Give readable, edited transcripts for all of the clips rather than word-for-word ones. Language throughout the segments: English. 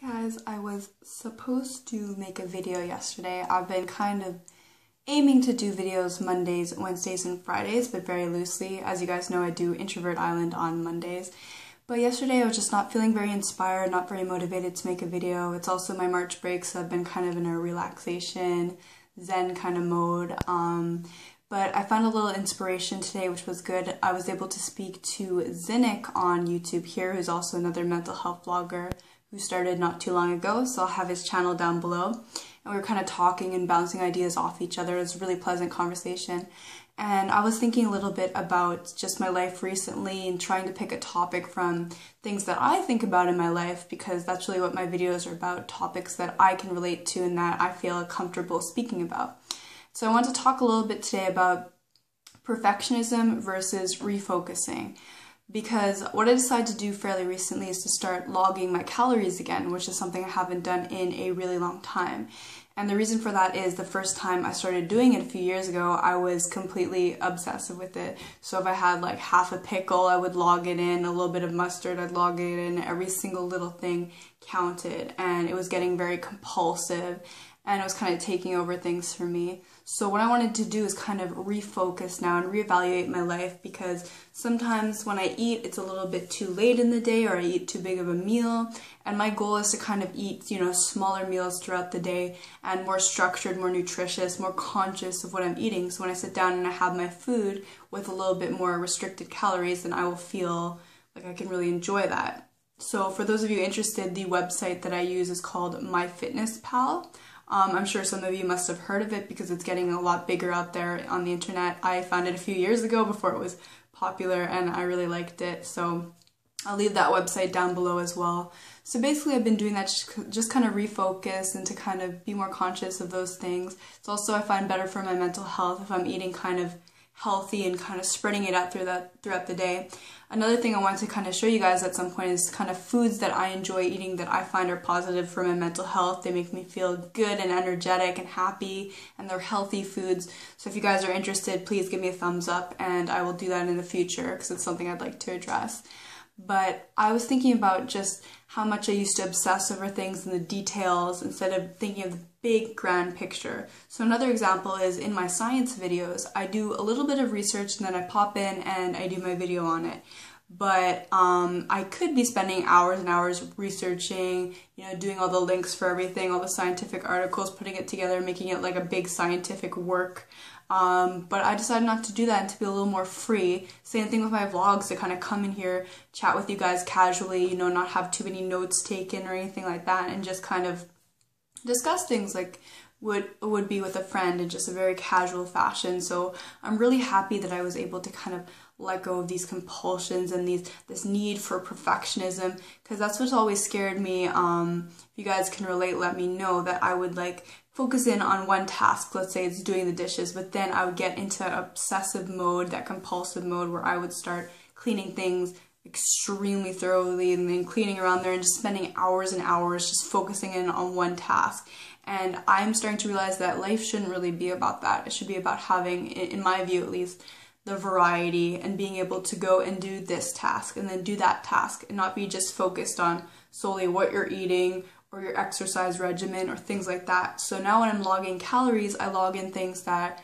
Guys, I was supposed to make a video yesterday. I've been kind of aiming to do videos Mondays, Wednesdays, and Fridays, but very loosely. As you guys know, I do Introvert Island on Mondays. But yesterday I was just not feeling very inspired, not very motivated to make a video. It's also my March break, so I've been kind of in a relaxation, zen kind of mode. But I found a little inspiration today, which was good. I was able to speak to Zinnic on YouTube here, who's also another mental health blogger who started not too long ago, so I'll have his channel down below. And we were kind of talking and bouncing ideas off each other. It was a really pleasant conversation. And I was thinking a little bit about just my life recently and trying to pick a topic from things that I think about in my life, because that's really what my videos are about, topics that I can relate to and that I feel comfortable speaking about. So I want to talk a little bit today about perfectionism versus refocusing. Because what I decided to do fairly recently is to start logging my calories again, which is something I haven't done in a really long time. And the reason for that is the first time I started doing it a few years ago, I was completely obsessive with it. So if I had like half a pickle, I would log it in, a little bit of mustard, I'd log it in, every single little thing counted. And it was getting very compulsive, and it was kind of taking over things for me. So what I wanted to do is kind of refocus now and reevaluate my life, because sometimes when I eat, it's a little bit too late in the day, or I eat too big of a meal. And my goal is to kind of eat, smaller meals throughout the day and more structured, more nutritious, more conscious of what I'm eating. So when I sit down and I have my food with a little bit more restricted calories, then I will feel like I can really enjoy that. So for those of you interested, the website that I use is called myfitnesspal. I'm sure some of you must have heard of it because it's getting a lot bigger out there on the internet. I found it a few years ago before it was popular, and I really liked it. So I'll leave that website down below as well. So basically I've been doing that just kind of refocus and to kind of be more conscious of those things. It's also, I find, better for my mental health if I'm eating kind of healthy and kind of spreading it out throughout the day. Another thing I wanted to kind of show you guys at some point is kind of foods that I enjoy eating that I find are positive for my mental health. They make me feel good and energetic and happy, and they're healthy foods. So if you guys are interested, please give me a thumbs up, and I will do that in the future because it's something I'd like to address. But I was thinking about just how much I used to obsess over things and the details instead of thinking of the big grand picture. So another example is in my science videos, I do a little bit of research and then I pop in and I do my video on it. But I could be spending hours and hours researching, doing all the links for everything, all the scientific articles, putting it together, making it like a big scientific work. But I decided not to do that and to be a little more free. Same thing with my vlogs, to kind of come in here, chat with you guys casually, not have too many notes taken or anything like that, and just kind of discuss things like would be with a friend in just a very casual fashion. So I'm really happy that I was able to kind of let go of these compulsions and this need for perfectionism, because that's what's always scared me. If you guys can relate, let me know that I would like focus in on one task. Let's say it's doing the dishes, but then I would get into obsessive mode, that compulsive mode, where I would start cleaning things extremely thoroughly and then cleaning around there and just spending hours and hours just focusing in on one task. And I'm starting to realize that life shouldn't really be about that. It should be about having, in my view at least, the variety and being able to go and do this task and then do that task and not be just focused on solely what you're eating or your exercise regimen or things like that. So now when I'm logging calories, I log in things that,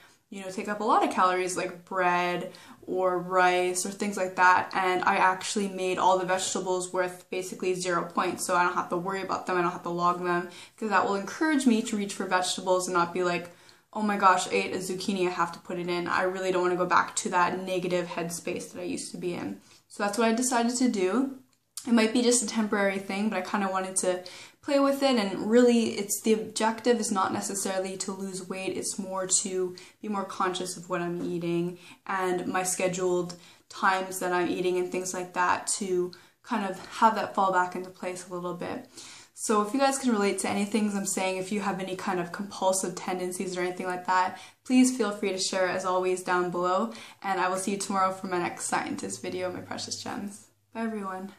take up a lot of calories, like bread or rice or things like that. And I actually made all the vegetables worth basically 0 points, so I don't have to worry about them, I don't have to log them, because that will encourage me to reach for vegetables and not be like, oh my gosh, I ate a zucchini, I have to put it in. I really don't want to go back to that negative headspace that I used to be in. So that's what I decided to do. It might be just a temporary thing, but I kind of wanted to play with it, and really the objective is not necessarily to lose weight, it's more to be more conscious of what I'm eating and my scheduled times that I'm eating and things like that, to kind of have that fall back into place a little bit. So if you guys can relate to any things I'm saying, if you have any kind of compulsive tendencies or anything like that, please feel free to share as always down below, and I will see you tomorrow for my next scientist video, my precious gems. Bye everyone.